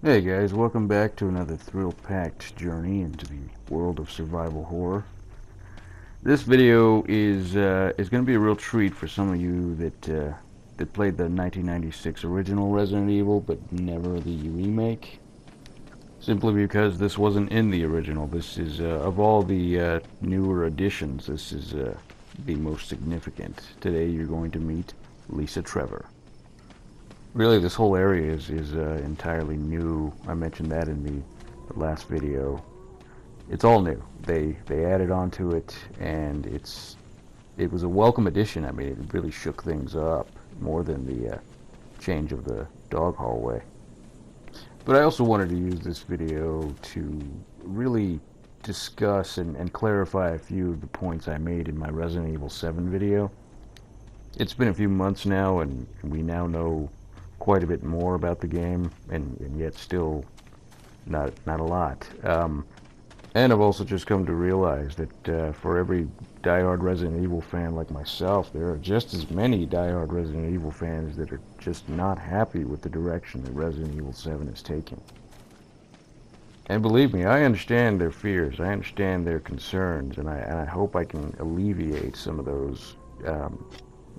Hey guys, welcome back to another thrill-packed journey into the world of survival horror. This video is going to be a real treat for some of you that played the 1996 original Resident Evil, but never the remake. Simply because this wasn't in the original. This is of all the newer additions, this is the most significant. Today you're going to meet Lisa Trevor. Really, this whole area is entirely new. I mentioned that in the last video. It's all new. They added on to it, and it was a welcome addition. I mean, it really shook things up more than the change of the dog hallway. But I also wanted to use this video to really discuss and clarify a few of the points I made in my Resident Evil 7 video. It's been a few months now, and we now know quite a bit more about the game, and yet still not a lot. And I've also just come to realize that for every diehard Resident Evil fan like myself, there are just as many diehard Resident Evil fans that are just not happy with the direction that Resident Evil 7 is taking. And believe me, I understand their fears, I understand their concerns, and I hope I can alleviate some of those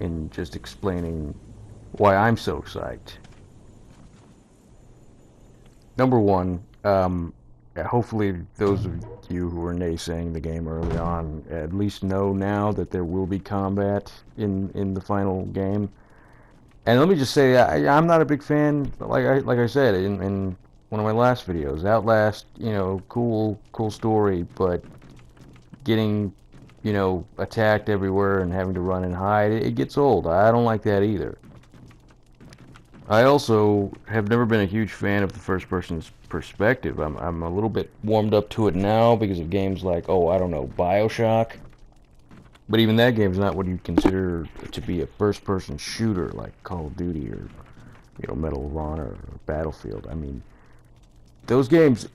in just explaining why I'm so psyched. Number one, hopefully those of you who were naysaying the game early on at least know now that there will be combat in the final game. And let me just say, I'm not a big fan. Like I said in one of my last videos, Outlast, cool story, but getting attacked everywhere and having to run and hide, it gets old. I don't like that either. I also have never been a huge fan of the first person's perspective. I'm a little bit warmed up to it now because of games like, oh, I don't know, BioShock. But even that game's not what you'd consider to be a first person shooter like Call of Duty or, Medal of Honor or Battlefield. I mean, those games,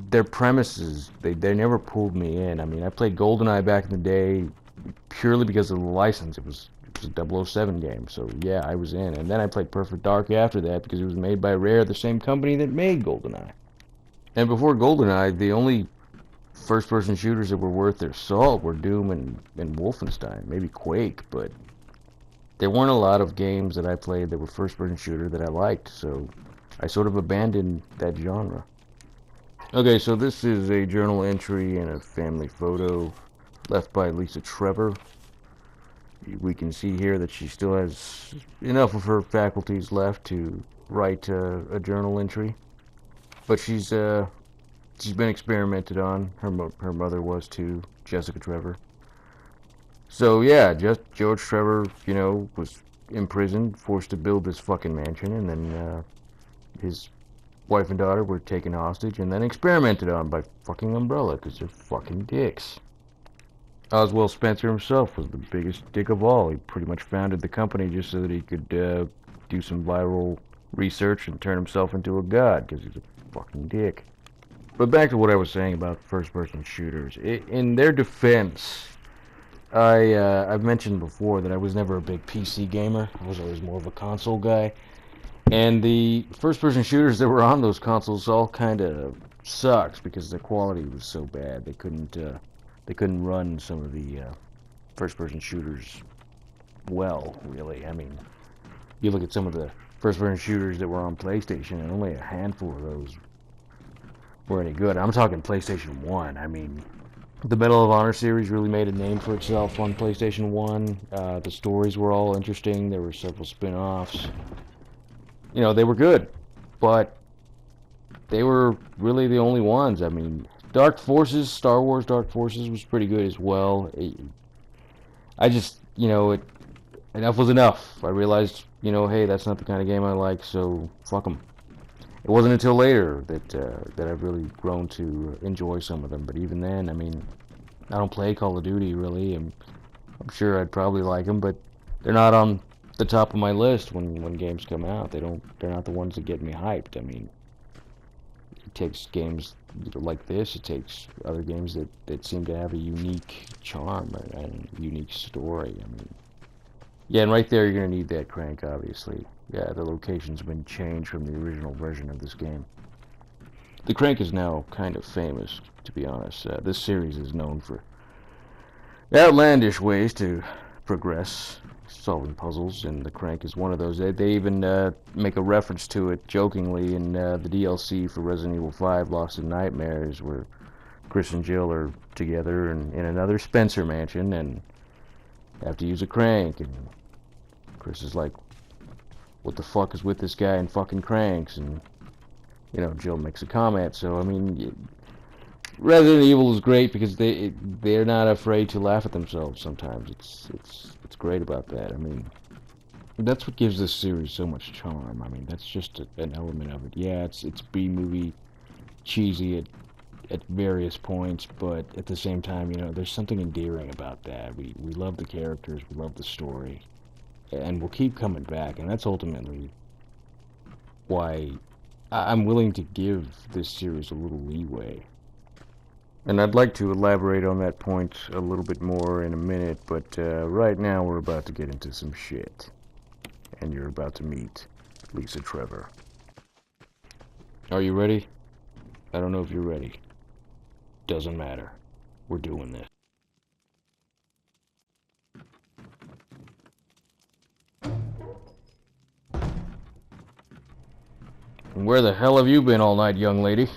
their premises, they never pulled me in. I mean, I played GoldenEye back in the day purely because of the license. It was a 007 game, so yeah, I was in. And then I played Perfect Dark after that because it was made by Rare, the same company that made GoldenEye. And before GoldenEye, the only first-person shooters that were worth their salt were Doom and Wolfenstein, maybe Quake, but there weren't a lot of games that I played that were first-person shooter that I liked, so I sort of abandoned that genre. Okay, so this is a journal entry and a family photo left by Lisa Trevor. We can see here that she still has enough of her faculties left to write a journal entry, but she's been experimented on. Her mother was too, Jessica Trevor. So yeah, just George Trevor, was imprisoned, forced to build this fucking mansion, and then his wife and daughter were taken hostage, and then experimented on by fucking Umbrella because they're fucking dicks. Oswald Spencer himself was the biggest dick of all. He pretty much founded the company just so that he could do some viral research and turn himself into a god, because he's a fucking dick. But back to what I was saying about first-person shooters. In their defense, I've mentioned before that I was never a big PC gamer. I was always more of a console guy. And the first-person shooters that were on those consoles all kind of sucked because their quality was so bad. They couldn't run some of the first-person shooters well, really. I mean, you look at some of the first-person shooters that were on PlayStation, and only a handful of those were any good. I'm talking PlayStation 1. I mean, the Medal of Honor series really made a name for itself on PlayStation 1. The stories were all interesting. There were several spin-offs. They were good, but they were really the only ones. I mean, Dark Forces, Star Wars Dark Forces was pretty good as well. I just, enough was enough. I realized, hey, that's not the kind of game I like, so fuck them. It wasn't until later that I've really grown to enjoy some of them. But even then, I mean, I don't play Call of Duty really. I'm sure I'd probably like them, but they're not on the top of my list when games come out. They're not the ones that get me hyped. I mean, it takes games like this. It takes other games that seem to have a unique charm and a unique story. I mean, yeah, and right there you're gonna need that crank, obviously. Yeah, the locations have been changed from the original version of this game. The Crank is now kind of famous, to be honest. This series is known for outlandish ways to progress solving puzzles, and the Crank is one of those. They even make a reference to it jokingly in the DLC for Resident Evil 5 Lost in Nightmares, where Chris and Jill are together in another Spencer mansion and have to use a crank, and Chris is like, what the fuck is with this guy and fucking cranks? And, you know, Jill makes a comment. So, I mean, Resident Evil is great because they're not afraid to laugh at themselves sometimes. It's great about that. I mean, that's what gives this series so much charm. I mean, that's just an element of it. Yeah, it's B-movie cheesy at various points, but at the same time, you know, there's something endearing about that. We love the characters, we love the story, and we'll keep coming back, and that's ultimately why I'm willing to give this series a little leeway. And I'd like to elaborate on that point a little bit more in a minute, but right now we're about to get into some shit. And you're about to meet Lisa Trevor. Are you ready? I don't know if you're ready. Doesn't matter. We're doing this. And where the hell have you been all night, young lady?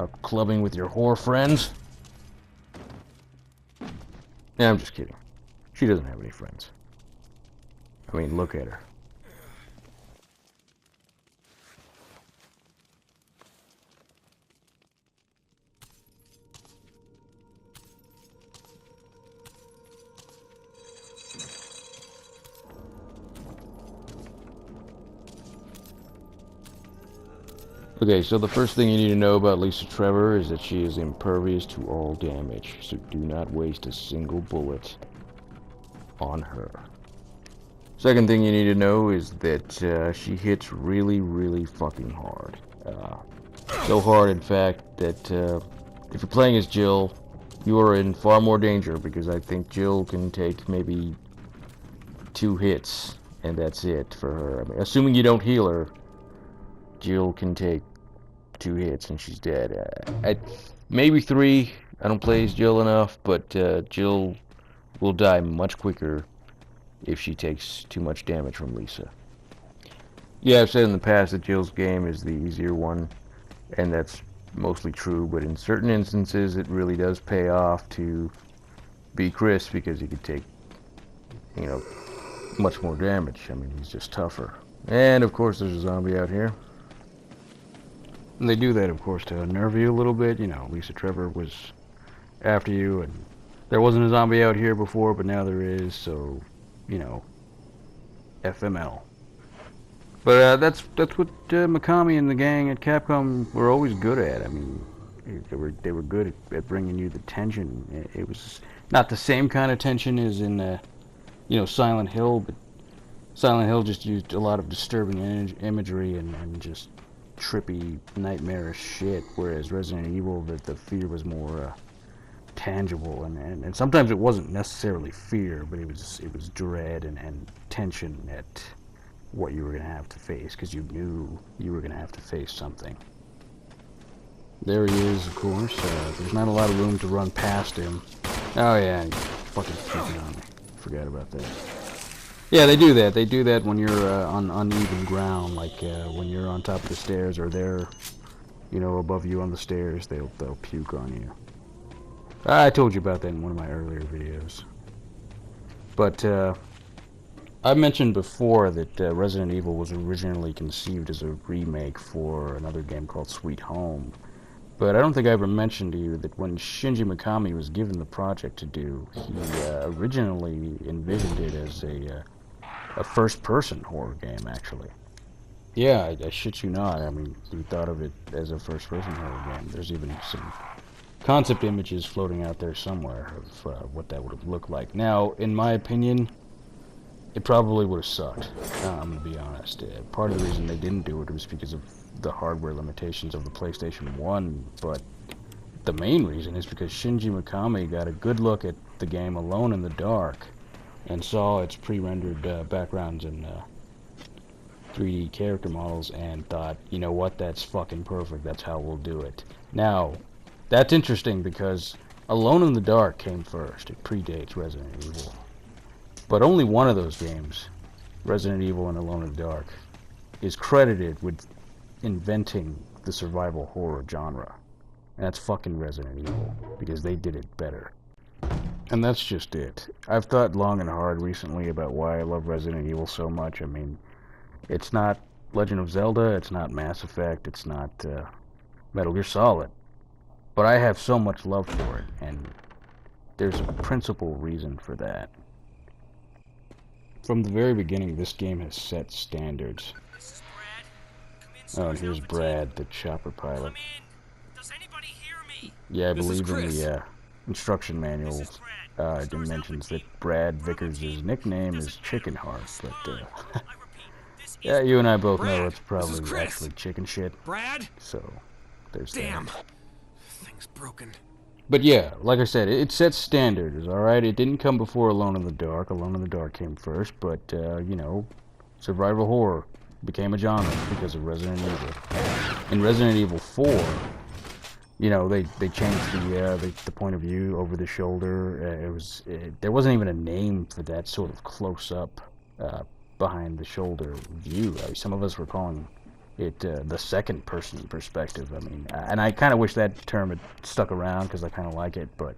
Out clubbing with your whore friends? Yeah, I'm just kidding. She doesn't have any friends. I mean, look at her. Okay, so the first thing you need to know about Lisa Trevor is that she is impervious to all damage, so do not waste a single bullet on her. Second thing you need to know is that she hits really, really fucking hard. So hard, in fact, that if you're playing as Jill, you are in far more danger, because I think Jill can take maybe 2 hits, and that's it for her. I mean, assuming you don't heal her, Jill can take 2 hits and she's dead. Maybe 3. I don't play as Jill enough, but Jill will die much quicker if she takes too much damage from Lisa. Yeah, I've said in the past that Jill's game is the easier one, and that's mostly true, but in certain instances it really does pay off to be Chris, because he could take, you know, much more damage. I mean, he's just tougher. And of course there's a zombie out here. And they do that, of course, to unnerve you a little bit. You know, Lisa Trevor was after you, and there wasn't a zombie out here before, but now there is, so, you know, FML. But that's what Mikami and the gang at Capcom were always good at. I mean, they were good at bringing you the tension. It was not the same kind of tension as in, you know, Silent Hill, but Silent Hill just used a lot of disturbing imagery and just trippy, nightmarish shit, whereas Resident Evil, the fear was more tangible, and sometimes it wasn't necessarily fear, but it was dread and tension at what you were going to have to face, because you knew you were going to have to face something. There he is, of course. There's not a lot of room to run past him. Oh yeah, he's fucking freaking on me. Forgot about that. Yeah, they do that. They do that when you're on uneven ground, like when you're on top of the stairs, or they're, you know, above you on the stairs. They'll puke on you. I told you about that in one of my earlier videos. But I mentioned before that Resident Evil was originally conceived as a remake for another game called Sweet Home. But I don't think I ever mentioned to you that when Shinji Mikami was given the project to do, he originally envisioned it as a first-person horror game, actually. Yeah, I shit you not. I mean, he thought of it as a first-person horror game. There's even some concept images floating out there somewhere of what that would have looked like. Now, in my opinion, it probably would have sucked. I'm going to be honest. Part of the reason they didn't do it was because of the hardware limitations of the PlayStation 1, but the main reason is because Shinji Mikami got a good look at the game Alone in the Dark, and saw its pre-rendered backgrounds and 3D character models and thought, you know what, that's fucking perfect, that's how we'll do it. Now, that's interesting because Alone in the Dark came first. It predates Resident Evil. But only one of those games, Resident Evil and Alone in the Dark, is credited with inventing the survival horror genre. And that's fucking Resident Evil, because they did it better. And that's just it. I've thought long and hard recently about why I love Resident Evil so much. I mean, it's not Legend of Zelda, it's not Mass Effect, it's not Metal Gear Solid. But I have so much love for it, and there's a principal reason for that. From the very beginning, this game has set standards. This is Brad. Oh, and here's Brad, the chopper pilot. Come in. Does anybody hear me? Yeah, I believe in the instruction manual, it mentions that Brad Vickers' nickname is Chicken Heart, but yeah, you and I both know it's probably actually chicken shit. Brad? So, there's Damn. that. Thing's broken. But yeah, like I said, it sets standards, alright? It didn't come before Alone in the Dark. Alone in the Dark came first, but, you know, survival horror became a genre because of Resident Evil. In Resident Evil 4, you know, they changed the point of view over the shoulder. There wasn't even a name for that sort of close-up, behind the shoulder view. I mean, some of us were calling it the second person perspective. I mean, and I kind of wish that term had stuck around because I kind of like it. But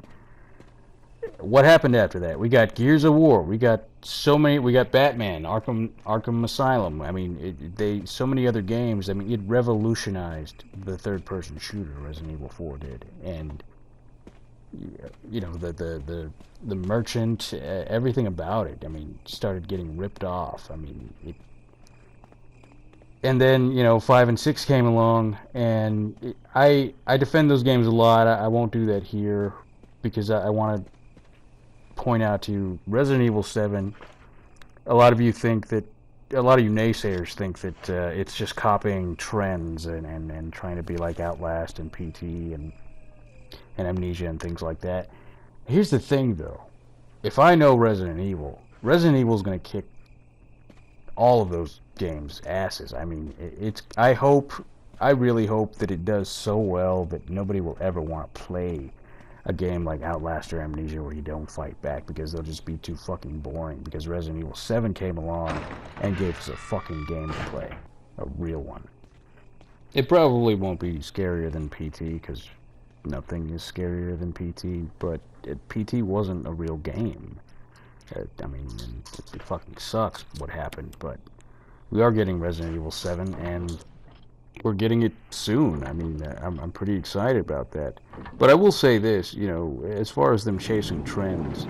what happened after that? We got Gears of War. We got we got Batman, Arkham Asylum. I mean, so many other games. I mean, it revolutionized the third person shooter. Resident Evil 4 did, and you know, the merchant, everything about it, I mean, started getting ripped off. I mean, and then, you know, 5 and 6 came along, and I defend those games a lot. I won't do that here, because I want to point out to you, Resident Evil 7, a lot of you naysayers think that it's just copying trends and trying to be like Outlast and PT and Amnesia and things like that. Here's the thing, though. If I know Resident Evil is going to kick all of those games' asses. I mean, I really hope that it does so well that nobody will ever want to play a game like Outlast or Amnesia where you don't fight back, because they'll just be too fucking boring. Because Resident Evil 7 came along and gave us a fucking game to play. A real one. It probably won't be scarier than PT, because nothing is scarier than PT, but PT wasn't a real game. I mean, it fucking sucks what happened, but we are getting Resident Evil 7, and we're getting it soon. I mean, I'm pretty excited about that. But I will say this, you know, as far as them chasing trends,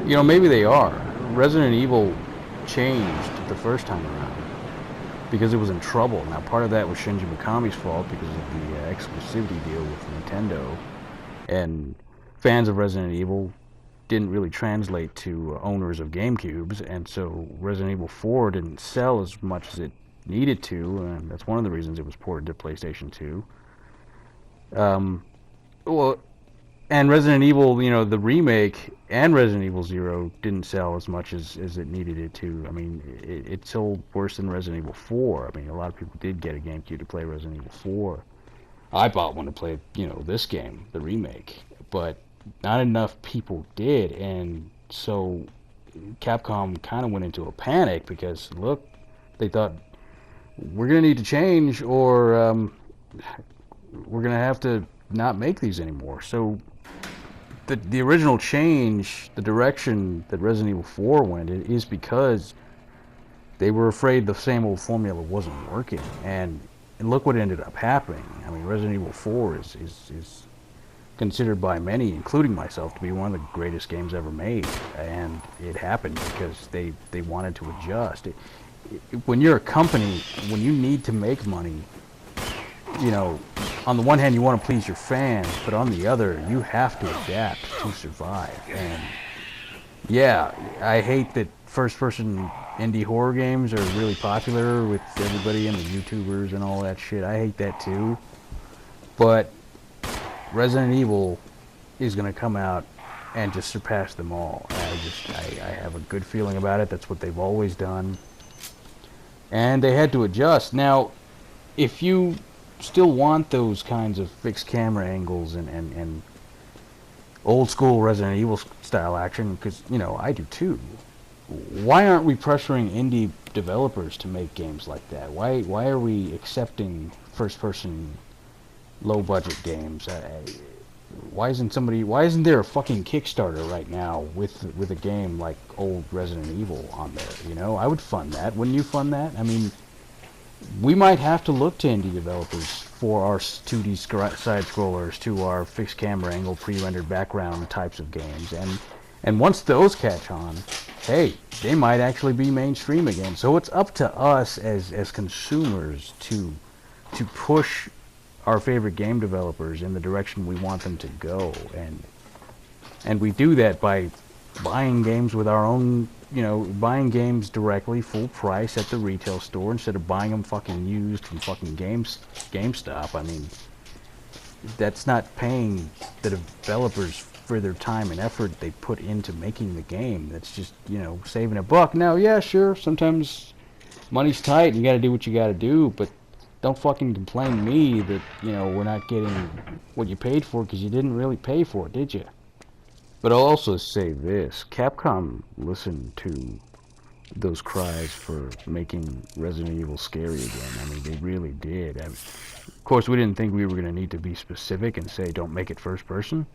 you know, maybe they are. Resident Evil changed the first time around because it was in trouble. Now, part of that was Shinji Mikami's fault because of the exclusivity deal with Nintendo, and fans of Resident Evil didn't really translate to owners of GameCubes, and so Resident Evil 4 didn't sell as much as it needed to, and that's one of the reasons it was ported to PlayStation 2. Well, and Resident Evil, you know, the remake and Resident Evil 0 didn't sell as much as it needed it to. I mean, it sold worse than Resident Evil 4. I mean, a lot of people did get a GameCube to play Resident Evil 4. I bought one to play, you know, this game, the remake, but not enough people did, and so Capcom kind of went into a panic because, look, they thought, we're going to need to change, or we're going to have to not make these anymore. So the original change, the direction that Resident Evil 4 went in, is because they were afraid the same old formula wasn't working, and look what ended up happening. I mean, Resident Evil 4 is considered by many, including myself, to be one of the greatest games ever made, and it happened because they wanted to adjust. When you're a company, when you need to make money, you know, on the one hand you want to please your fans, but on the other you have to adapt to survive. And yeah, I hate that first-person indie horror games are really popular with everybody and the YouTubers and all that shit. I hate that too. But Resident Evil is going to come out and just surpass them all. I have a good feeling about it. That's what they've always done. And they had to adjust. Now, if you still want those kinds of fixed camera angles and old school Resident Evil style action, because, you know, I do too, why aren't we pressuring indie developers to make games like that? Why are we accepting first person low budget games? Why isn't there a fucking Kickstarter right now with a game like old Resident Evil on there, you know? I would fund that. Wouldn't you fund that? I mean, we might have to look to indie developers for our 2D side scrollers, to our fixed camera angle pre-rendered background types of games, and once those catch on, hey, they might actually be mainstream again. So it's up to us as consumers to push our favorite game developers in the direction we want them to go, and we do that by buying games with our own, you know, buying games directly full price at the retail store instead of buying them fucking used from fucking GameStop. I mean, that's not paying the developers for their time and effort they put into making the game. That's just, you know, saving a buck. Now, yeah, sure, sometimes money's tight and you gotta do what you gotta do, but don't fucking complain to me that, you know, we're not getting what you paid for, because you didn't really pay for it, did you? But I'll also say this: Capcom listened to those cries for making Resident Evil scary again. I mean, they really did. Of course, we didn't think we were going to need to be specific and say don't make it first person.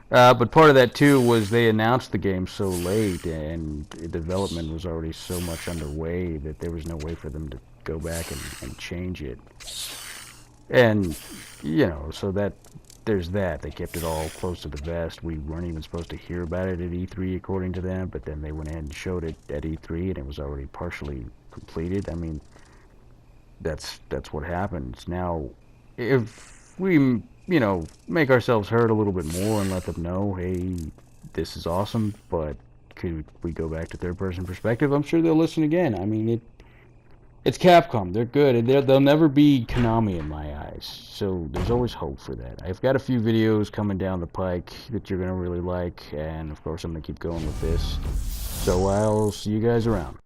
But part of that too was they announced the game so late, and the development was already so much underway that there was no way for them to go back and change it. And, you know, so that there's that. They kept it all close to the vest. We weren't even supposed to hear about it at E3, according to them, but then they went in and showed it at E3, and it was already partially completed. I mean, that's what happens. Now, if we, you know, make ourselves heard a little bit more and let them know, hey, this is awesome, but could we go back to third-person perspective? I'm sure they'll listen again. I mean, it's Capcom. They're good. They'll never be Konami in my eyes. So there's always hope for that. I've got a few videos coming down the pike that you're going to really like. And, of course, I'm going to keep going with this. So I'll see you guys around.